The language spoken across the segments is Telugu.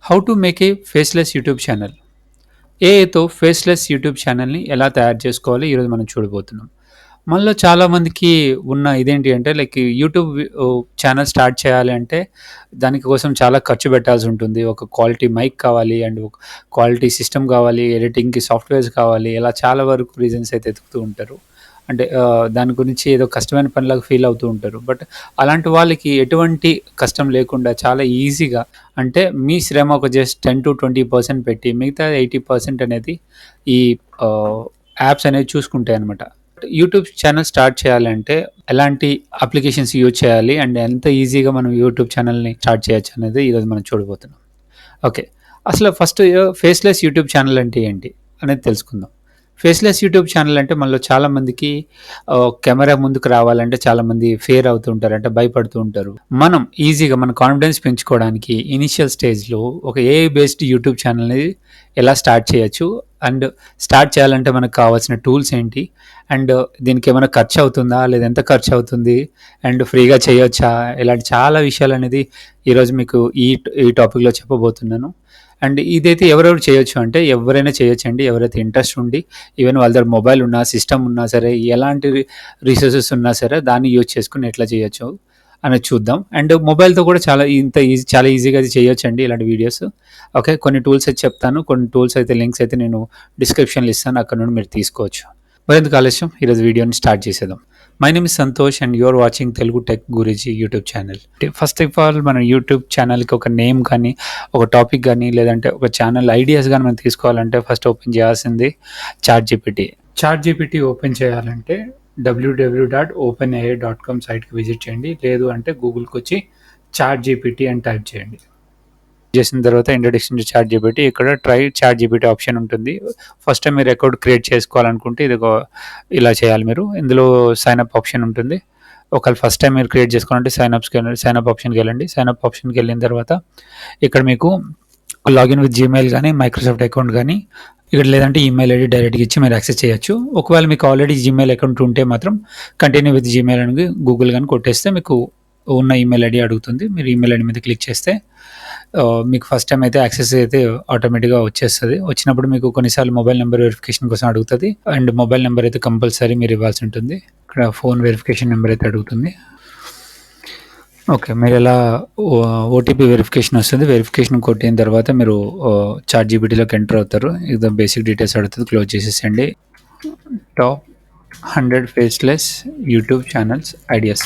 How to make a faceless YouTube channel. ఏఐతో ఫేస్లెస్ యూట్యూబ్ ఛానల్ని ఎలా తయారు చేసుకోవాలి ఈరోజు మనం చూడబోతున్నాం. మనలో చాలామందికి ఉన్న ఇదేంటి అంటే లైక్ యూట్యూబ్ ఛానల్ స్టార్ట్ చేయాలి అంటే దానికి కోసం చాలా ఖర్చు పెట్టాల్సి ఉంటుంది. ఒక క్వాలిటీ మైక్ కావాలి అండ్ ఒక క్వాలిటీ సిస్టమ్ కావాలి, ఎడిటింగ్కి సాఫ్ట్వేర్స్ కావాలి, ఇలా చాలా వరకు రీజన్స్ అయితే ఎతుకుతూ ఉంటారు. అంటే దాని గురించి ఏదో కష్టమైన పనిలాగా ఫీల్ అవుతూ ఉంటారు. బట్ అలాంటి వాళ్ళకి ఎటువంటి కష్టం లేకుండా చాలా ఈజీగా, అంటే మీ శ్రమ ఒక జస్ట్ 10-20% పెట్టి మిగతా 80% అనేది ఈ యాప్స్ అనేవి చూసుకుంటాయి అనమాట. యూట్యూబ్ ఛానల్ స్టార్ట్ చేయాలంటే ఎలాంటి అప్లికేషన్స్ యూజ్ చేయాలి అండ్ ఎంత ఈజీగా మనం యూట్యూబ్ ఛానల్ని స్టార్ట్ చేయొచ్చు అనేది ఈరోజు మనం చూడబోతున్నాం. ఓకే, అసలు ఫస్ట్ ఫేస్లెస్ యూట్యూబ్ ఛానల్ అంటే ఏంటి అనేది తెలుసుకుందాం. ఫేస్లెస్ యూట్యూబ్ ఛానల్ అంటే మనలో చాలామందికి కెమెరా ముందుకు రావాలంటే చాలామంది ఫేర్ అవుతూ ఉంటారు, అంటే భయపడుతూ ఉంటారు. మనం ఈజీగా మన కాన్ఫిడెన్స్ పెంచుకోవడానికి ఇనిషియల్ స్టేజ్లో ఒక ఏఐ బేస్డ్ యూట్యూబ్ ఛానల్ని ఎలా స్టార్ట్ చేయొచ్చు అండ్ స్టార్ట్ చేయాలంటే మనకు కావాల్సిన టూల్స్ ఏంటి అండ్ దీనికి ఏమైనా ఖర్చు అవుతుందా లేదా ఎంత ఖర్చు అవుతుంది అండ్ ఫ్రీగా చేయొచ్చా, ఇలాంటి చాలా విషయాలు అనేది ఈరోజు మీకు ఈ టాపిక్లో చెప్పబోతున్నాను. అండ్ ఇదైతే ఎవరెవరు చేయొచ్చు అంటే ఎవరైనా చేయొచ్చండి, ఎవరైతే ఇంట్రెస్ట్ ఉండి ఈవెన్ వాళ్ళ దగ్గర మొబైల్ ఉన్నా సిస్టమ్ ఉన్నా సరే ఎలాంటి రిసోర్సెస్ ఉన్నా సరే దాన్ని యూజ్ చేసుకుని ఎట్లా చేయొచ్చు అనేది చూద్దాం. అండ్ మొబైల్తో కూడా చాలా ఈజీగా అది చేయొచ్చండి ఇలాంటి వీడియోస్. ఓకే, కొన్ని టూల్స్ అయితే చెప్తాను, కొన్ని టూల్స్ అయితే లింక్స్ అయితే నేను డిస్క్రిప్షన్లో ఇస్తాను, అక్కడ నుండి మీరు తీసుకోవచ్చు. మరింత ఆలస్యం ఈరోజు వీడియోని స్టార్ట్ చేసేద్దాం. My name is Santosh and you are watching Telugu tech Guruji YouTube channel. First of all మన యూట్యూబ్ ఛానల్కి ఒక నేమ్ కానీ ఒక టాపిక్ కానీ లేదంటే ఒక ఛానల్ ఐడియాస్ కానీ మనం తీసుకోవాలంటే ఫస్ట్ ఓపెన్ చేయాల్సింది చాట్ జీపీటీ ఓపెన్ చేయాలంటే www.openai.com సైట్కి విజిట్ చేయండి, లేదు అంటే గూగుల్కి వచ్చి చాట్ జీపీటీ అని టైప్ చేయండి. చేసిన తర్వాత ఇంట్రడక్షన్ టు చాట్ జీపీటీ, ఇక్కడ ట్రై చాట్ జీపీటీ ఆప్షన్ ఉంటుంది. ఫస్ట్ టైం మీరు అకౌంట్ క్రియేట్ చేసుకోవాలనుకుంటే ఇది ఇలా చేయాలి. మీరు ఇందులో సైన్ అప్ ఆప్షన్ ఉంటుంది. ఒకవేళ ఫస్ట్ టైం మీరు క్రియేట్ చేసుకోవాలంటే సైన్ అప్ ఆప్షన్కి వెళ్ళండి. సైన్ అప్ ఆప్షన్కి వెళ్ళిన తర్వాత ఇక్కడ మీకు లాగిన్ విత్ జీమెయిల్ కానీ మైక్రోసాఫ్ట్ అకౌంట్ కానీ ఇక్కడ లేదంటే ఈమెయిల్ ఐడి డైరెక్ట్గా ఇచ్చి మీరు యాక్సెస్ చేయొచ్చు. ఒకవేళ మీకు ఆల్రెడీ జీమెయిల్ అకౌంట్ ఉంటే మాత్రం కంటిన్యూ విత్ జీమెయిల్ అని గూగుల్ కానీ కొట్టేస్తే మీకు ఉన్న ఈమెయిల్ ఐడి అడుగుతుంది. మీరు ఈమెయిల్ ఐడి మీద క్లిక్ చేస్తే మీకు ఫస్ట్ టైం అయితే యాక్సెస్ అయితే ఆటోమేటిక్గా వచ్చేస్తుంది. వచ్చినప్పుడు మీకు కొన్నిసార్లు మొబైల్ నెంబర్ వెరిఫికేషన్ కోసం అడుగుతుంది అండ్ మొబైల్ నెంబర్ అయితే కంపల్సరీ మీరు ఇవ్వాల్సి ఉంటుంది. ఇక్కడ ఫోన్ వెరిఫికేషన్ నెంబర్ అయితే అడుగుతుంది. ఓకే, మీరు ఎలా ఓటీపీ వెరిఫికేషన్ వస్తుంది. వెరిఫికేషన్ కొట్టిన తర్వాత మీరు చాట్ జీపీటీలోకి ఎంటర్ అవుతారు. ఇది బేసిక్ డీటెయిల్స్ అడుగుతుంది, క్లోజ్ చేసేసండి. Top 100 faceless YouTube channels ideas,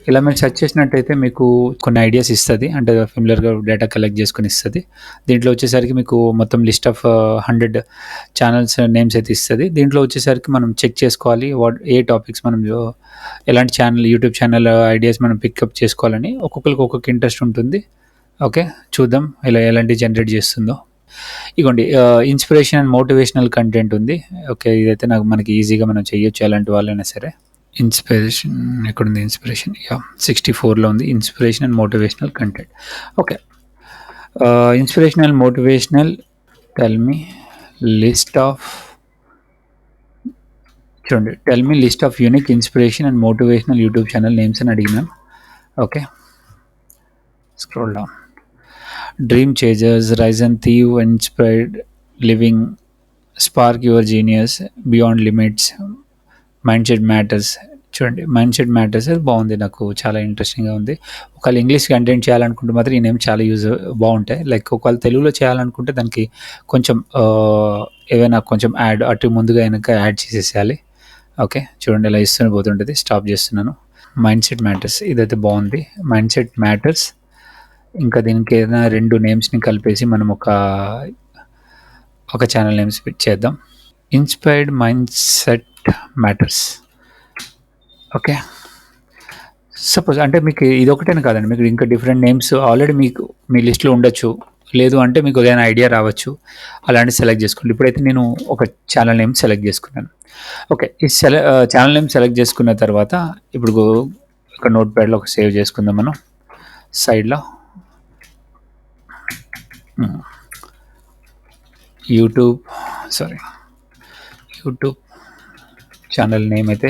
ఇలా మీరు సెర్చ్ చేసినట్టయితే మీకు కొన్ని ఐడియాస్ ఇస్తుంది, అంటే ఫెమిలియర్గా డేటా కలెక్ట్ చేసుకుని ఇస్తుంది. దీంట్లో వచ్చేసరికి మీకు మొత్తం లిస్ట్ ఆఫ్ 100 ఛానల్స్ నేమ్స్ అయితే ఇస్తుంది. దీంట్లో వచ్చేసరికి మనం చెక్ చేసుకోవాలి ఏ టాపిక్స్ మనం ఎలాంటి యూట్యూబ్ ఛానల్ ఐడియాస్ మనం పికప్ చేసుకోవాలని. ఒక్కొక్కరికి ఒక్కొక్క ఇంట్రెస్ట్ ఉంటుంది. ఓకే, చూద్దాం ఇలా ఎలాంటి జనరేట్ చేస్తుందో. ఇగోండి ఇన్స్పిరేషన్ అండ్ మోటివేషనల్ కంటెంట్ ఉంది. ఓకే, ఇదైతే మనకి ఈజీగా మనం చేయొచ్చు ఎలాంటి వాళ్ళైనా సరే. ఇన్స్పిరేషన్ ఎక్కడుంది? ఇన్స్పిరేషన్ 64లో ఉంది, inspiration and motivational content. Okay, inspiration and motivational tell me list of unique inspiration and motivational YouTube channel names అని అడిగినాను. Okay, scroll down. Dream chasers, rise and thrive, inspired living, spark your genius, beyond limits, mind set matters. చూడండి, మైండ్ సెట్ మ్యాటర్స్ బాగుంది, నాకు చాలా ఇంట్రెస్టింగ్గా ఉంది. ఒకవేళ ఇంగ్లీష్ కంటెంట్ చేయాలనుకుంటే మాత్రం ఈ నేమ్ చాలా బాగుంటాయి. లైక్ ఒకవేళ తెలుగులో చేయాలనుకుంటే దానికి కొంచెం ఏవైనా కొంచెం అటు ముందుగా వెనక యాడ్ చేసేసేయాలి. ఓకే, చూడండి ఇలా ఇస్తూనే పోతుంటుంది. స్టాప్ చేస్తున్నాను. మైండ్ సెట్ మ్యాటర్స్ ఇదైతే బాగుంది. మైండ్ సెట్ మ్యాటర్స్, ఇంకా దీనికి ఏదైనా 2 నేమ్స్ని కలిపేసి మనం ఒక ఛానల్ నేమ్స్ చేద్దాం. Inspired mind set matters. Okay, suppose అంటే మీకు ఇది ఒకటేనే కాదండి, మీకు ఇంకా డిఫరెంట్ నేమ్స్ ఆల్రెడీ మీకు మీ లిస్ట్లో ఉండొచ్చు, లేదు అంటే మీకు ఏదైనా ఐడియా రావచ్చు, అలాంటివి సెలెక్ట్ చేసుకోండి. ఇప్పుడైతే నేను ఒక ఛానల్ నేమ్ సెలెక్ట్ చేసుకున్నాను. ఓకే, ఈ ఛానల్ నేమ్ సెలెక్ట్ చేసుకున్న తర్వాత ఇప్పుడు ఒక నోట్ ప్యాడ్లో ఒక సేవ్ చేసుకుందాం మనం. సైడ్లో యూట్యూబ్ ఛానల్ నేమ్ అయితే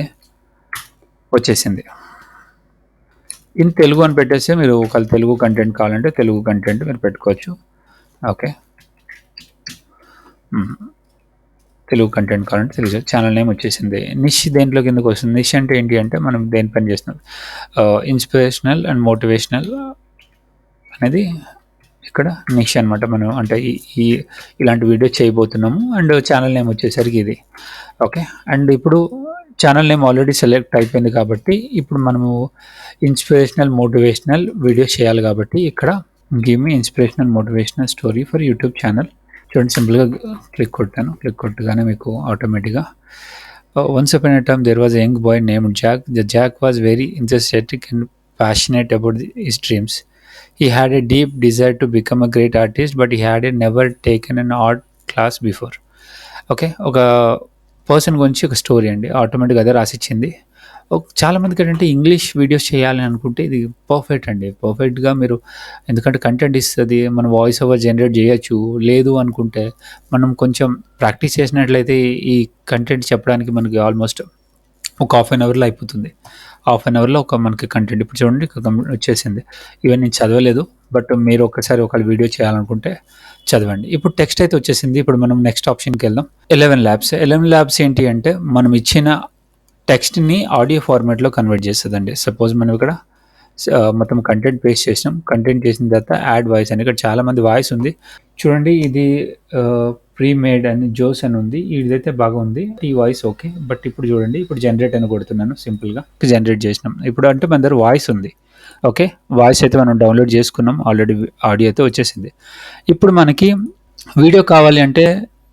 వచ్చేసింది. ఇన్ తెలుగు అని పెట్టేస్తే మీరు ఒకవేళ తెలుగు కంటెంట్ కావాలంటే తెలుగు కంటెంట్ మీరు పెట్టుకోవచ్చు. ఓకే. తెలుగు కంటెంట్ కావాలంటే తెలుగు ఛానల్ నేమ్ వచ్చేసింది. నిష్ దేంట్లో కిందకి వస్తుంది. నిష్ అంటే ఏంటి అంటే మనం దేని పని చేస్తున్నాం. ఇన్స్పిరేషనల్ అండ్ మోటివేషనల్ అనేది ఇక్కడ నిష్ అనమాట. మనం అంటే ఈ ఇలాంటి వీడియో చేయబోతున్నాము. అండ్ ఛానల్ నేమ్ వచ్చేసరికి ఇది. ఓకే. అండ్ ఇప్పుడు ఛానల్ నేమ్ ఆల్రెడీ సెలెక్ట్ అయిపోయింది కాబట్టి ఇప్పుడు మనము ఇన్స్పిరేషనల్ మోటివేషనల్ వీడియో చేయాలి కాబట్టి ఇక్కడ give me inspirational motivational story for YouTube channel. చూడండి, సింపుల్గా క్లిక్ కొట్టాను. క్లిక్ కొట్టగానే మీకు ఆటోమేటిక్గా once upon a time there was a young boy named Jack. The Jack was very enthusiastic and passionate about his dreams. He had a deep desire to become a great artist, but he had never taken an art class before. Okay. ఒక పర్సన్ గురించి ఒక స్టోరీ అండి. ఆటోమేటిక్‌గా అదే రాసిచ్చింది. చాలామందికి ఏంటంటే ఇంగ్లీష్ వీడియోస్ చేయాలి అనుకుంటే ఇది పర్ఫెక్ట్ అండి. పర్ఫెక్ట్‌గా మీరు ఎందుకంటే కంటెంట్ ఇస్తది. మనం వాయిస్ ఓవర్ జనరేట్ చేయొచ్చు. లేదు అనుకుంటే మనం కొంచెం ప్రాక్టీస్ చేసినట్లయితే ఈ కంటెంట్ చెప్పడానికి మనకి ఆల్మోస్ట్ ఒక హాఫ్ అన్ అవర్‌లో అయిపోతుంది. హాఫ్ అన్ అవర్‌లో మనకి కంటెంట్ ఇప్పుడు చూడండి వచ్చేసింది. ఈవెన్ నేను చదవలేదు. బట్ మీరు ఒక్కసారి ఒకవేళ వీడియో చేయాలనుకుంటే చదవండి. ఇప్పుడు టెక్స్ట్ అయితే వచ్చేసింది. ఇప్పుడు మనం నెక్స్ట్ ఆప్షన్‌కెళ్దాం. 11 ల్యాబ్స్. 11 ల్యాబ్స్ ఏంటి అంటే మనం ఇచ్చిన టెక్స్ట్‌ని ఆడియో ఫార్మాట్‌లో కన్వర్ట్ చేస్తదండి. సపోజ్ మనం ఇక్కడ మొత్తం కంటెంట్ పేస్ట్ చేసినాం. కంటెంట్ చేసిన తర్వాత యాడ్ వాయిస్ అని ఇక్కడ చాలామంది వాయిస్ ఉంది. చూడండి ఇది ప్రీ మేడ్ అని జోస్ అని ఉంది. ఇదైతే బాగా ఉంది. ఈ వాయిస్ ఓకే. బట్ ఇప్పుడు చూడండి, ఇప్పుడు జనరేట్ అని కొడుతున్నాను సింపుల్‌గా. జనరేట్ చేసినాం. ఇప్పుడు అంటే మన దగ్గర వాయిస్ ఉంది. ఓకే. వాయిస్ అయితే మనం డౌన్లోడ్ చేసుకున్నాం. ఆల్రెడీ ఆడియో అయితే వచ్చేసింది. ఇప్పుడు మనకి వీడియో కావాలి అంటే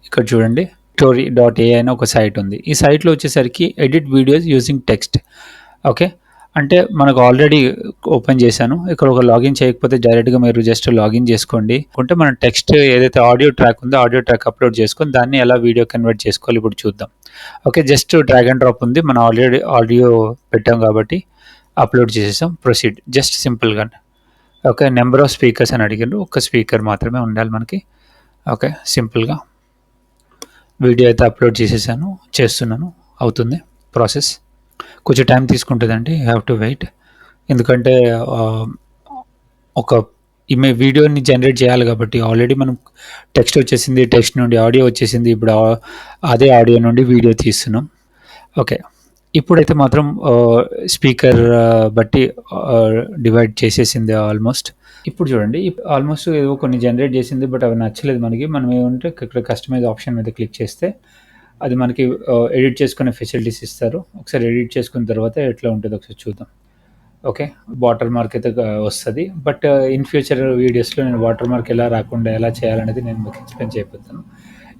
ఇక్కడ చూడండి story.ai అని ఒక సైట్ ఉంది. ఈ సైట్‌లో వచ్చేసరికి edit videos using text. Okay. అంటే మనకు ఆల్రెడీ ఓపెన్ చేశాను. ఇక్కడ ఒక లాగిన్ చేయకపోతే డైరెక్ట్‌గా మీరు జస్ట్ లాగిన్ చేసుకోండి. అంటే మన టెక్స్ట్ ఏదైతే ఆడియో ట్రాక్ ఉందో ఆడియో ట్రాక్ అప్లోడ్ చేసుకొని దాన్ని ఎలా వీడియో కన్వర్ట్ చేసుకోవాలి ఇప్పుడు చూద్దాం. Okay. Just drag and drop ఉంది. మనం ఆల్రెడీ ఆడియో పెట్టాం కాబట్టి అప్లోడ్ చేసేసాం. ప్రొసీడ్ జస్ట్ సింపుల్‌గా. ఓకే. నంబర్ ఆఫ్ స్పీకర్స్ అని అడిగిండ్రు. ఒక్క స్పీకర్ మాత్రమే ఉండాలి మనకి. ఓకే. సింపుల్‌గా వీడియో అయితే అప్లోడ్ చేస్తున్నాను. అవుతుంది ప్రాసెస్. కొంచెం టైం తీసుకుంటుందండి. You have to wait. ఎందుకంటే ఒక వీడియోని జనరేట్ చేయాలి కాబట్టి ఆల్రెడీ మనం టెక్స్ట్ వచ్చేసింది. టెక్స్ట్ నుండి ఆడియో వచ్చేసింది. ఇప్పుడు అదే ఆడియో నుండి వీడియో తీస్తున్నాం. ఓకే. ఇప్పుడైతే మాత్రం స్పీకర్ బట్టి డివైడ్ చేసేసింది ఆల్మోస్ట్. ఇప్పుడు చూడండి ఆల్మోస్ట్ ఏవో కొన్ని జనరేట్ చేసింది. బట్ అవి నచ్చలేదు మనకి. మనం ఏమంటే ఇక్కడ కస్టమైజ్ ఆప్షన్ మీద క్లిక్ చేస్తే అది మనకి ఎడిట్ చేసుకునే ఫెసిలిటీస్ ఇస్తారు. ఒకసారి ఎడిట్ చేసుకున్న తర్వాత ఎట్లా ఉంటుందో ఒకసారి చూద్దాం. ఓకే. వాటర్ మార్క్ అయితే వస్తది. బట్ ఇన్ ఫ్యూచర్ వీడియోస్‌లో నేను వాటర్ మార్క్ ఎలా రాకుండా ఎలా చేయాలనేది నేను మీకు ఎక్స్‌ప్లెయిన్ చేయబోతున్నాను.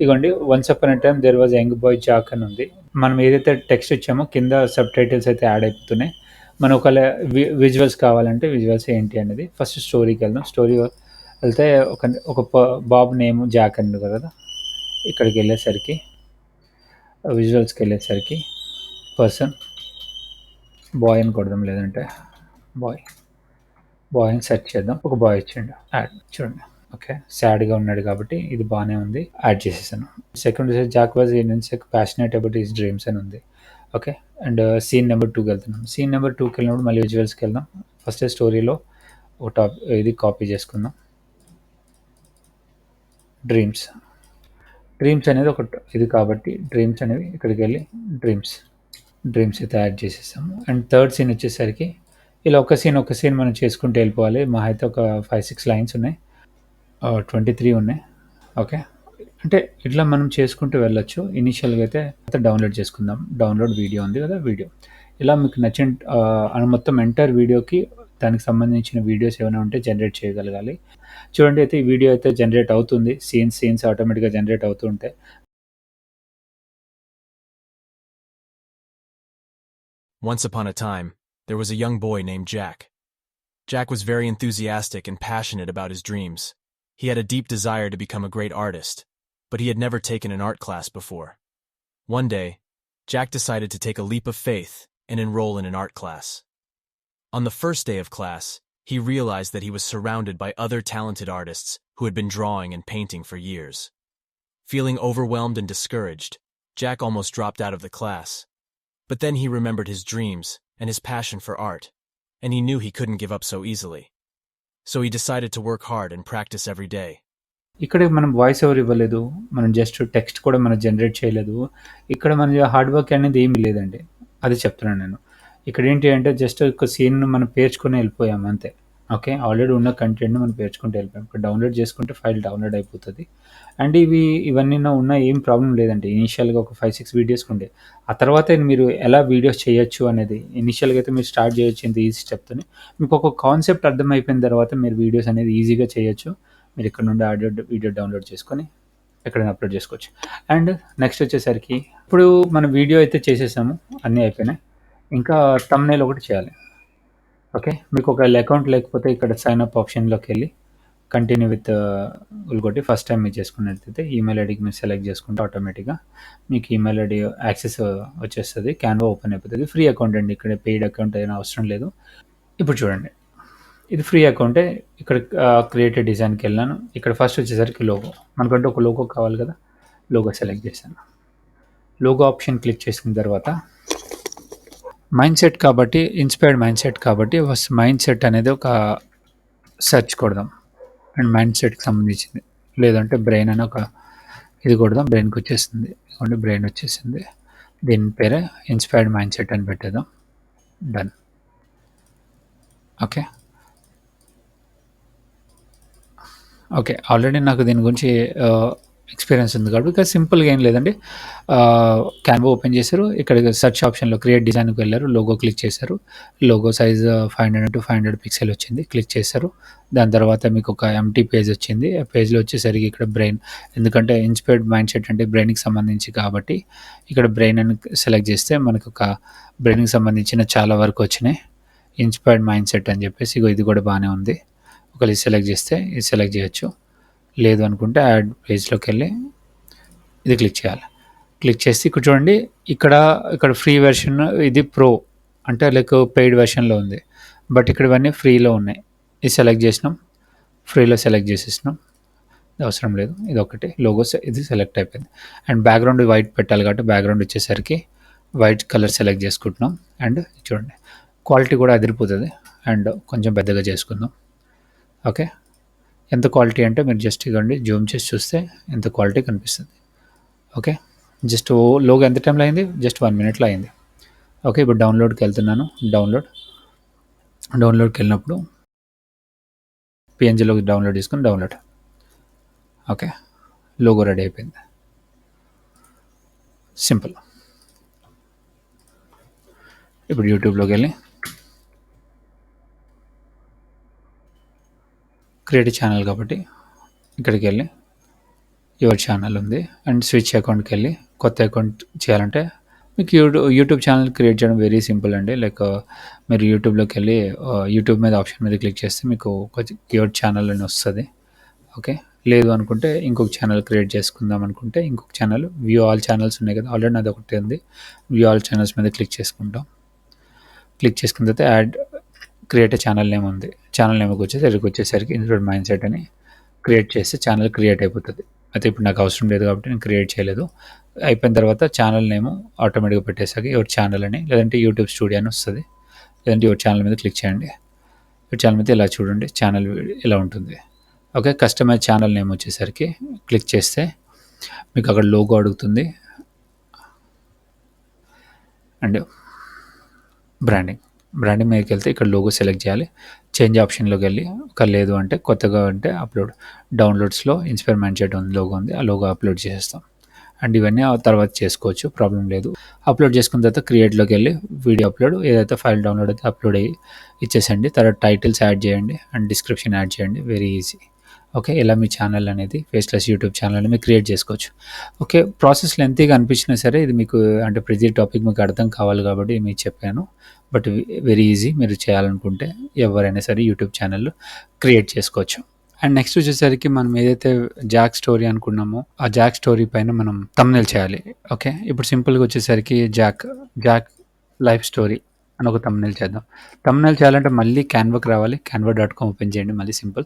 ఇగోండి once upon a time there was young boy Jack అని ఉంది. మనం ఏదైతే టెక్స్ట్ ఇచ్చామో కింద సబ్‌టైటిల్స్ అయితే యాడ్ అయిపోతున్నాయి. మనం ఒకవేళ విజువల్స్ కావాలంటే విజువల్స్ ఏంటి అనేది ఫస్ట్ స్టోరీకెళ్దాం. స్టోరీ వెళ్తే ఒక బాబు నేమ్ జాక్ అని ఉంది కదా! ఇక్కడికెళ్ళేసరికి విజువల్స్‌కెళ్ళేసరికి పర్సన్ బాయ్ అని కొడదాం. లేదంటే బాయ్ అని సెర్చ్ చేద్దాం. ఒక బాయ్ వచ్చిండు. యాడ్ చూడండి. ఓకే. సాడ్‌గా ఉన్నాడు కాబట్టి ఇది బానే ఉంది. యాడ్ చేసేసాను. Second Jack was passionate about his dreams అని ఉంది. ఓకే. అండ్ సీన్ నెంబర్ 2కి వెళ్తున్నాం. సీన్ నెంబర్ 2కి వెళ్ళినప్పుడు మళ్ళీ విజువల్స్‌కి వెళ్దాం. ఫస్ట్ స్టోరీలో ఒక ఇది కాపీ చేసుకుందాం. డ్రీమ్స్. డ్రీమ్స్ అనేది ఒక ఇది కాబట్టి డ్రీమ్స్ అనేవి ఇక్కడికి వెళ్ళి డ్రీమ్స్ అయితే యాడ్ చేసేసాము. అండ్ థర్డ్ సీన్ వచ్చేసరికి ఇలా ఒక సీన్ మనం చేసుకుంటూ వెళ్ళిపోవాలి. మహా అయితే ఒక 5, 6 లైన్స్ ఉన్నాయి. 23 ఉన్నాయి. ఓకే. అంటే ఇట్లా మనం చేసుకుంటూ వెళ్ళొచ్చు. ఇనీషియల్‌గా అయితే డౌన్లోడ్ చేసుకుందాం. డౌన్లోడ్ వీడియో ఉంది కదా! వీడియో. ఇలా మీకు నచ్చిన మొత్తం ఎంటైర్ వీడియోకి దానికి సంబంధించిన వీడియోస్ ఏమైనా ఉంటే జనరేట్ చేయగలగాలి. చూడండి అయితే ఈ వీడియో అయితే జనరేట్ అవుతుంది. సీన్స్ ఆటోమేటిక్‌గా జనరేట్ అవుతూ ఉంటాయి. Once upon a time, there was a young boy named Jack. Jack was very enthusiastic and passionate about his dreams. He had a deep desire to become a great artist, but he had never taken an art class before. One day, Jack decided to take a leap of faith and enroll in an art class. On the first day of class, he realized that he was surrounded by other talented artists who had been drawing and painting for years. Feeling overwhelmed and discouraged, Jack almost dropped out of the class. But then he remembered his dreams and his passion for art, and he knew he couldn't give up so easily. So he decided to work hard and practice every day. ఇక్కడ మనం వాయిస్ ఓవర్ ఇవ్వలేదు. మనం జస్ట్ టెక్స్ట్ కూడా మనం జనరేట్ చేయలేదు. ఇక్కడ మన హార్డ్ వర్క్ అనేది ఏమి లేదండి. అది చెప్తున్నాను నేను. ఇక్కడేంటి అంటే జస్ట్ ఒక సీన్‌ను మనం పేర్చుకొని ఎళ్ళిపోయాం అంతే. ఓకే. ఆల్రెడీ ఉన్న కంటెంట్‌ని మనం పేర్చుకుంటూ ఎళ్ళిపోయాం. ఇక్కడ డౌన్‌లోడ్ చేసుకుంటే ఫైల్ డౌన్‌లోడ్ అయిపోతది. అండ్ ఇవన్నీ ఉన్న ఏం ప్రాబ్లమ్ లేదండి. ఇనీషియల్‌గా ఒక 5, 6 వీడియోస్‌కుండే. ఆ తర్వాత మీరు ఎలా వీడియోస్ చేయొచ్చు అనేది ఇనీషియల్‌గా అయితే మీరు స్టార్ట్ చేయొచ్చు ఇంత ఈజీ స్టెప్‌తోని. మీకు ఒక కాన్సెప్ట్ అర్థమైపోయిన తర్వాత మీరు వీడియోస్ అనేది ఈజీగా చేయొచ్చు. మీరు ఇక్కడ నుండి వీడియో డౌన్లోడ్ చేసుకొని ఎక్కడైనా అప్లోడ్ చేసుకోవచ్చు. అండ్ నెక్స్ట్ వచ్చేసరికి ఇప్పుడు మన వీడియో అయితే చేసేసాము, అన్నీ అయిపోయినాయి. ఇంకా థంబ్‌నెయిల్ ఒకటి చేయాలి. ఓకే. మీకు ఒకవేళ అకౌంట్ లేకపోతే ఇక్కడ సైన్ అప్ ఆప్షన్లోకి వెళ్ళి కంటిన్యూ విత్ కొట్టి ఫస్ట్ టైం మీరు చేసుకున్నట్లయితే ఈమెయిల్ ఐడికి మీరు సెలెక్ట్ చేసుకుంటే ఆటోమేటిక్గా మీకు ఈమెయిల్ ఐడి యాక్సెస్ వచ్చేస్తుంది. క్యాన్వా ఓపెన్ అయిపోతుంది. ఫ్రీ అకౌంట్ అండి, ఇక్కడ పెయిడ్ అకౌంట్ అయినా అవసరం లేదు. ఇప్పుడు చూడండి, ఇది ఫ్రీ అకౌంటే. ఇక్కడ క్రియేటెడ్ డిజైన్కి వెళ్ళాను. ఇక్కడ ఫస్ట్ వచ్చేసరికి లోగో, మనకంటే ఒక లోగో కావాలి కదా. లోగో సెలెక్ట్ చేశాను. లోగో ఆప్షన్ క్లిక్ చేసిన తర్వాత మైండ్ సెట్ కాబట్టి, ఇన్స్పైర్డ్ మైండ్ సెట్ కాబట్టి ఫస్ట్ మైండ్ సెట్ అనేది ఒక సెర్చ్ కొడదాం. అండ్ మైండ్ సెట్కి సంబంధించింది, లేదంటే బ్రెయిన్ అని ఒక ఇది కొడదాం. బ్రెయిన్కి వచ్చేస్తుంది. ఇదిగోండి బ్రెయిన్ వచ్చేసింది. దీని పేరే ఇన్స్పైర్డ్ మైండ్ సెట్ అని పెట్టేద్దాం. డన్. ఓకే. ఓకే. ఆల్రెడీ నాకు దీని గురించి ఎక్స్‌పీరియన్స్ ఉంది కాబట్టి ఇక సింపుల్‌గా ఏం లేదండి. క్యాన్వా ఓపెన్ చేశారు. ఇక్కడ సెర్చ్ ఆప్షన్‌లో క్రియేట్ డిజైన్‌కి వెళ్లారు. లోగో క్లిక్ చేశారు. లోగో సైజ్ 500 పిక్సెల్ వచ్చింది. క్లిక్ చేశారు. దాని తర్వాత మీకు ఒక ఎంప్టీ పేజ్ వచ్చింది. ఆ పేజ్‌లో వచ్చేసరికి ఇక్కడ బ్రెయిన్, ఎందుకంటే ఇన్స్పైర్డ్ మైండ్ సెట్ అంటే బ్రెయిన్‌కి సంబంధించి కాబట్టి ఇక్కడ బ్రెయిన్ అని సెలెక్ట్ చేస్తే మనకు ఒక బ్రెయిన్‌కి సంబంధించిన చాలా వరకు వచ్చినాయి. ఇన్స్పైర్డ్ మైండ్ సెట్ అని చెప్పేసి ఇగో ఇది కూడా బానే ఉంది. ఒకవేళ ఇది సెలెక్ట్ చేస్తే ఇది సెలెక్ట్ చేయొచ్చు. లేదు అనుకుంటే యాడ్ పేజ్‌లోకి వెళ్ళి ఇది క్లిక్ చేయాలి. క్లిక్ చేసి ఇక్కడ చూడండి, ఇక్కడ ఇక్కడ ఫ్రీ వెర్షన్, ఇది ప్రో అంటే లైక్ పెయిడ్ వెర్షన్‌లో ఉంది. బట్ ఇక్కడ ఇవన్నీ ఫ్రీలో ఉన్నాయి. ఇది సెలెక్ట్ చేసినాం. ఫ్రీలో సెలెక్ట్ చేసేసినాం. ఇది అవసరం లేదు. ఇదొకటి లోగోస్ ఇది సెలెక్ట్ అయిపోయింది. అండ్ బ్యాక్‌గ్రౌండ్ వైట్ పెట్టాలి కాబట్టి బ్యాక్‌గ్రౌండ్ వచ్చేసరికి వైట్ కలర్ సెలెక్ట్ చేసుకుంటున్నాం. అండ్ చూడండి క్వాలిటీ కూడా అదిరిపోతది. అండ్ కొంచెం పెద్దగా చేసుకుందాం. ఓకే. ఎంత క్వాలిటీ అంటే మీరు జస్ట్ ఇగోండి జూమ్ చేసి చూస్తే ఎంత క్వాలిటీ కనిపిస్తుంది. ఓకే. జస్ట్ లోగో ఎంత టైంలో అయింది? జస్ట్ 1 మినిట్‌లో అయింది. ఓకే. ఇప్పుడు డౌన్‌లోడ్‌కి వెళ్తున్నాను. డౌన్‌లోడ్‌కి వెళ్ళినప్పుడు పీఎన్‌జీలోకి డౌన్‌లోడ్ చేసుకొని డౌన్‌లోడ్. ఓకే. లోగో రెడీ అయిపోయింది. సింపుల్. ఇప్పుడు యూట్యూబ్‌లోకి వెళ్ళి క్రియేట్ ఛానల్ కాబట్టి ఇక్కడికి వెళ్ళి యువర్ ఛానల్ ఉంది. అండ్ స్విచ్ అకౌంట్‌కి వెళ్ళి కొత్త అకౌంట్ చేయాలంటే మీకు యూట్యూబ్ ఛానల్ క్రియేట్ చేయడం వెరీ సింపుల్ అండి. లైక్ మీరు యూట్యూబ్‌లోకి వెళ్ళి యూట్యూబ్ మీద ఆప్షన్ మీద క్లిక్ చేస్తే మీకు ఒక యువర్ ఛానల్ అని వస్తది. ఓకే. లేదు అనుకుంటే ఇంకొక ఛానల్ క్రియేట్ చేసుకుందాం అనుకుంటే ఇంకొక ఛానల్ వ్యూ ఆల్ ఛానల్స్ ఉన్నాయి కదా. ఆల్రెడీ నాది ఒకటి ఉంది. వ్యూ ఆల్ ఛానల్స్ మీద క్లిక్ చేసుకుంటాం. క్లిక్ చేసుకున్న తర్వాత యాడ్ క్రియేట్ ఛానల్ నేమ్ ఉంది. ఛానల్ నేమ్కి వచ్చేసి ఇక్కడికి వచ్చేసరికి ఇన్స్పైర్డ్ మైండ్ సెట్ అని క్రియేట్ చేస్తే ఛానల్ క్రియేట్ అయిపోతుంది. అయితే ఇప్పుడు నాకు అవసరం లేదు కాబట్టి నేను క్రియేట్ చేయలేదు. అయిపోయిన తర్వాత ఛానల్ నేమ్ ఆటోమేటిక్గా పెట్టేసాక యువర్ ఛానల్ అని, లేదంటే యూట్యూబ్ స్టూడియో అని వస్తుంది. లేదంటే యువర్ ఛానల్ మీద క్లిక్ చేయండి. యువర్ ఛానల్ మీద ఇలా చూడండి, ఛానల్ ఇలా ఉంటుంది. ఓకే. కస్టమైజ్ ఛానల్ నేమ్ వచ్చేసరికి క్లిక్ చేస్తే మీకు అక్కడ లోగో అడుగుతుంది. అండ్ బ్రాండింగ్ మీదకి వెళ్తే ఇక్కడ లోగో సెలెక్ట్ చేయాలి. చేంజ్ ఆప్షన్లోకి వెళ్ళి ఒక లేదు అంటే కొత్తగా అంటే అప్లోడ్ డౌన్లోడ్స్లో ఇన్స్పైర్ మైండ్ సెట్ ఉంది లోగో ఉంది. ఆ లోగో అప్లోడ్ చేసేస్తాం. అండ్ ఇవన్నీ ఆ తర్వాత చేసుకోవచ్చు, ప్రాబ్లం లేదు. అప్లోడ్ చేసుకున్న తర్వాత క్రియేట్లోకి వెళ్ళి వీడియో అప్లోడ్, ఏదైతే ఫైల్ డౌన్లోడ్ అయితే అప్లోడ్ అయ్యి ఇచ్చేసండి. తర్వాత టైటిల్స్ యాడ్ చేయండి అండ్ డిస్క్రిప్షన్ యాడ్ చేయండి. Very easy. ఓకే. ఇలా మీ ఛానల్ అనేది ఫేస్లెస్ యూట్యూబ్ ఛానల్ అనేది మీరు క్రియేట్ చేసుకోవచ్చు. ఓకే. ప్రాసెస్ లెంతీగా అనిపించినా సరే ఇది మీకు అంటే ప్రతి టాపిక్ మీకు అర్థం కావాలి కాబట్టి మీకు చెప్పాను. But very easy. మీరు చేయాలనుకుంటే ఎవరైనా సరే యూట్యూబ్ ఛానల్ క్రియేట్ చేసుకోవచ్చు. అండ్ నెక్స్ట్ వచ్చేసరికి మనం ఏదైతే జాక్ స్టోరీ అనుకున్నామో ఆ జాక్ స్టోరీ పైన మనం థంబ్‌నెయిల్ చేయాలి. ఓకే. ఇప్పుడు సింపుల్‌గా వచ్చేసరికి జాక్ లైఫ్ స్టోరీ అని ఒక థంబ్‌నెయిల్ చేద్దాం. థంబ్‌నెయిల్ చేయాలంటే మళ్ళీ క్యాన్వాకి రావాలి. canva.com ఓపెన్ చేయండి. మళ్ళీ సింపుల్.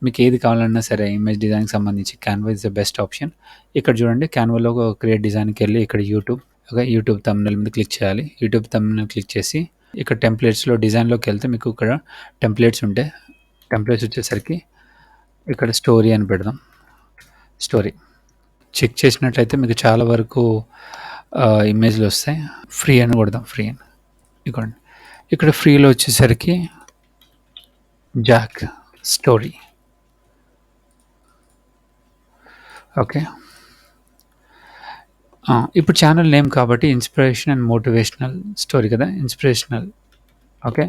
మీకు ఏది కావాలన్నా సరే ఇమేజ్ డిజైన్‌కి సంబంధించి Canva is the best option. ఇక్కడ చూడండి క్యాన్వాలో క్రియేట్ డిజైన్‌కి వెళ్ళి ఇక్కడ యూట్యూబ్, ఓకే. యూట్యూబ్ థంబ్‌నెయిల్ మీద క్లిక్ చేయాలి. యూట్యూబ్ థంబ్‌నెయిల్ క్లిక్ చేసి ఇక్కడ టెంప్లేట్స్‌లో డిజైన్‌లోకి వెళ్తే మీకు ఇక్కడ టెంప్లేట్స్ ఉంటాయి. టెంప్లేట్స్ వచ్చేసరికి ఇక్కడ స్టోరీ అని పెడదాం. స్టోరీ. చెక్ చేసినట్లయితే మీకు చాలా వరకు ఇమేజ్‌లు వస్తాయి. ఫ్రీ అని కొడదాం, ఫ్రీ అని. ఇగోండి. ఇక్కడ ఫ్రీలో వచ్చేసరికి జాక్ స్టోరీ. ఓకే. ఇప్పుడు ఛానల్ నేమ్ కాబట్టి ఇన్స్పిరేషన్ అండ్ మోటివేషనల్ స్టోరీ కదా! Inspirational. Okay.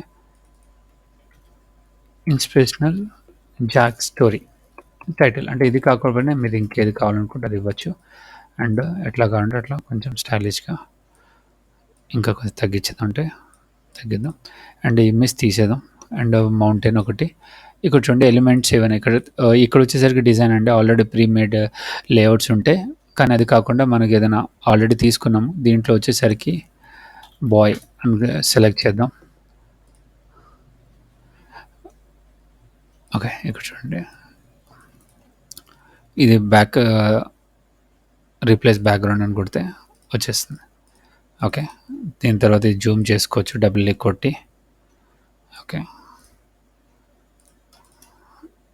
Inspirational Jack story title. అంటే ఇది కాకపోయినా మీరు ఇంకేది కావాలనుకుంటే అది ఇవ్వచ్చు. అండ్ ఎట్లా కావాలంటే అట్లా కొంచెం స్టైలిష్‌గా ఇంకా కొంచెం తగ్గించేదంటే తగ్గిద్దాం. అండ్ ఇమేజ్ తీసేద్దాం. అండ్ మౌంటైన్ ఒకటి. ఇక్కడ చూడండి ఎలిమెంట్స్ ఏవైనా ఇక్కడ వచ్చేసరికి డిజైన్ అండి ఆల్రెడీ ప్రీ మేడ్ లేఅవుట్స్ ఉంటాయి. కానీ అది కాకుండా మనకి ఏదైనా ఆల్రెడీ తీసుకున్నాము. దీంట్లో వచ్చేసరికి బాయ్ అని సెలెక్ట్ చేద్దాం. ఓకే. ఇక్కడ చూడండి. ఇది రీప్లేస్ బ్యాక్‌గ్రౌండ్ అని కొడితే వచ్చేస్తుంది. ఓకే. దీని తర్వాత ఇది జూమ్ చేసుకోవచ్చు డబుల్ క్లిక్ కొట్టి. ఓకే.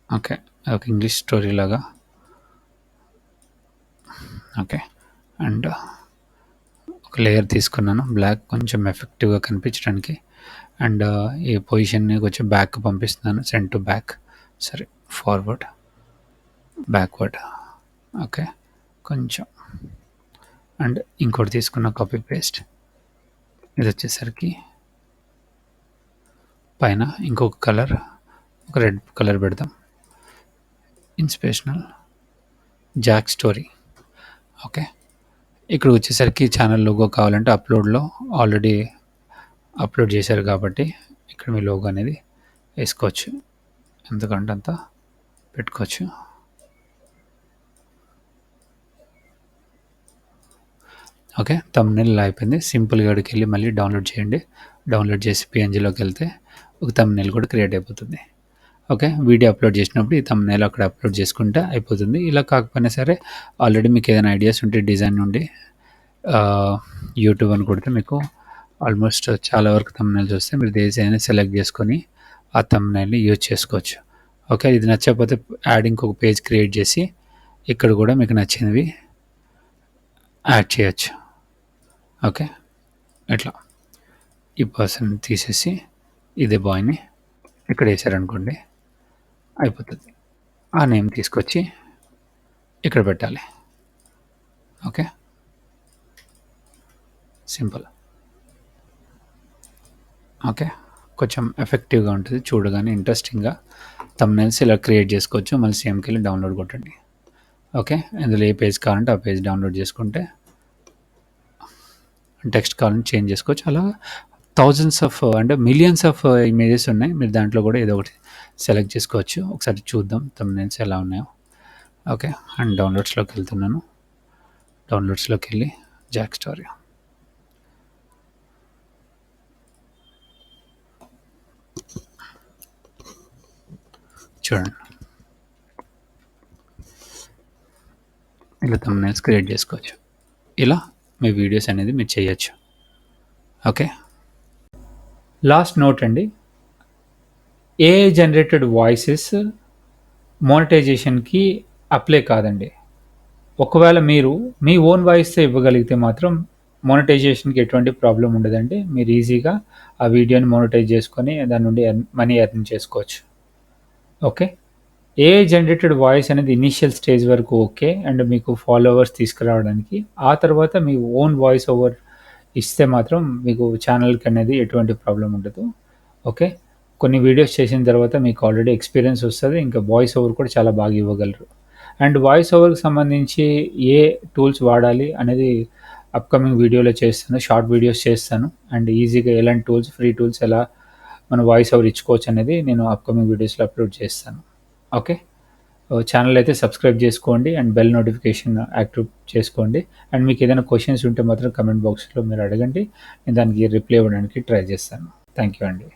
ఓకే. ఒక ఇంగ్లీష్ స్టోరీ లాగా. ఓకే. అండ్ ఒక లేయర్ తీసుకున్నాను బ్లాక్ కొంచెం ఎఫెక్టివ్‌గా కనిపించడానికి. అండ్ ఈ పొజిషన్‌ని కొంచెం బ్యాక్ పంపిస్తున్నాను. Send to back. సరే, ఫార్వర్డ్, బ్యాక్వర్డ్. ఓకే. కొంచెం అండ్ ఇంకోటి తీసుకున్న కాపీ పేస్ట్. ఇది వచ్చేసరికి పైన ఇంకొక కలర్, ఒక రెడ్ కలర్ పెడదాం. Inspirational Jack story. ఓకే. ఇక్కడ వచ్చేసరికి ఛానల్ లోగో కావాలంటే అప్లోడ్‌లో ఆల్రెడీ అప్లోడ్ చేశారు కాబట్టి ఇక్కడ మీ లోగో అనేది వేసుకోవచ్చు. ఎంతకంటే అంత పెట్టుకోవచ్చు. ఓకే. థంబ్‌నెయిల్ ఇలా అయిపోయింది. సింపుల్‌గా ఇక్కడికెళ్ళి మళ్ళీ డౌన్లోడ్ చేయండి. డౌన్లోడ్ చేసి పీఎన్‌జీలోకి వెళ్తే ఒక థంబ్‌నెయిల్ కూడా క్రియేట్ అయిపోతుంది. ఓకే. వీడియో అప్లోడ్ చేసినప్పుడు ఈ థంబ్‌నెయిల్ అక్కడ అప్లోడ్ చేసుకుంటే అయిపోతుంది. ఇలా కాకపోయినా సరే ఆల్రెడీ మీకు ఏదైనా ఐడియాస్ ఉంటే డిజైన్ నుండి యూట్యూబ్ అని కొడితే మీకు ఆల్మోస్ట్ చాలా వరకు థంబ్‌నెయిల్స్ వస్తాయి. మీరు ఏదైనా సెలెక్ట్ చేసుకొని ఆ థంబ్‌నెయిల్‌ని యూజ్ చేసుకోవచ్చు. ఓకే. ఇది నచ్చకపోతే యాడ్ ఇంకొక పేజ్ క్రియేట్ చేసి ఇక్కడ కూడా మీకు నచ్చినవి యాడ్ చేయొచ్చు. ఓకే. ఇట్లా ఈ పర్సన్ తీసేసి ఇదే బాయ్‌ని ఇక్కడ వేసారనుకోండి అయిపోతుంది. ఆ నేమ్ తీసుకొచ్చి ఇక్కడ పెట్టాలి. ఓకే. సింపుల్. ఓకే. కొంచెం ఎఫెక్టివ్‌గా ఉంటుంది. చూడగానే ఇంట్రెస్టింగ్‌గా థంబ్‌నెయిల్స్ ఇలా క్రియేట్ చేసుకోవచ్చు. మళ్ళీ సేమ్‌కెళ్ళి డౌన్లోడ్ కొట్టండి. ఓకే. ఇందులో ఏ పేజ్ కావాలంటే ఆ పేజ్ డౌన్లోడ్ చేసుకుంటే టెక్స్ట్ కావాలంటే చేంజ్ చేసుకోవచ్చు. అలా థౌజండ్స్ ఆఫ్ అంటే మిలియన్స్ ఆఫ్ ఇమేజెస్ ఉన్నాయి. మీరు దాంట్లో కూడా ఏదో ఒకటి సెలెక్ట్ చేసుకోవచ్చు. ఒకసారి చూద్దాం థంబ్‌నెయిల్స్ ఎలా ఉన్నాయో. ఓకే. అండ్ డౌన్లోడ్స్‌లోకి వెళ్తున్నాను. డౌన్లోడ్స్‌లోకి వెళ్ళి జాక్ స్టోరీ. చూడండి. ఇలా థంబ్‌నెయిల్స్ క్రియేట్ చేసుకోవచ్చు. ఇలా మీ వీడియోస్ అనేది మీరు చేయొచ్చు. ఓకే. లాస్ట్ నోట్ అండి. ఏఐ జనరేటెడ్ వాయిసెస్ మోనటైజేషన్‌కి అప్లై కాదండి. ఒకవేళ మీరు మీ ఓన్ వాయిస్‌తో ఇవ్వగలిగితే మాత్రం మోనటైజేషన్‌కి ఎటువంటి ప్రాబ్లమ్ ఉండదండి. మీరు ఈజీగా ఆ వీడియోని మోనటైజ్ చేసుకొని దాని నుండి మనీ ఎర్న్ చేసుకోవచ్చు. ఓకే. ఏఐ జనరేటెడ్ వాయిస్ అనేది ఇనీషియల్ స్టేజ్ వరకు ఓకే. అండ్ మీకు ఫాలోవర్స్ తీసుకురావడానికి. ఆ తర్వాత మీ ఓన్ వాయిస్ ఓవర్ ఇస్తే మాత్రం మీకు ఛానల్‌కి అనేది ఎటువంటి ప్రాబ్లమ్ ఉండదు. ఓకే. కొన్ని వీడియోస్ చేసిన తర్వాత మీకు ఆల్రెడీ ఎక్స్‌పీరియన్స్ వస్తది. ఇంకా వాయిస్ ఓవర్ కూడా చాలా బాగా ఇవ్వగలరు. అండ్ వాయిస్ ఓవర్‌కి సంబంధించి ఏ టూల్స్ వాడాలి అనేది అప్‌కమింగ్ వీడియోలో చేస్తాను. షార్ట్ వీడియోస్ చేస్తాను. అండ్ ఈజీగా ఎలాంటి టూల్స్, ఫ్రీ టూల్స్ ఎలా మన వాయిస్ ఓవర్ ఇచ్చుకోవచ్చు అనేది నేను అప్‌కమింగ్ వీడియోస్‌లో అప్‌లోడ్ చేస్తాను. ఓకే. ఛానల్ అయితే సబ్స్క్రైబ్ చేసుకోండి అండ్ బెల్ నోటిఫికేషన్ యాక్టివ్ చేసుకోండి. అండ్ మీకు ఏదైనా క్వెషన్స్ ఉంటే మాత్రం కామెంట్ బాక్స్‌లో మీరు అడగండి. నేను దానికి రిప్లై ఇవ్వడానికి ట్రై చేస్తాను. థ్యాంక్ యూ అండి.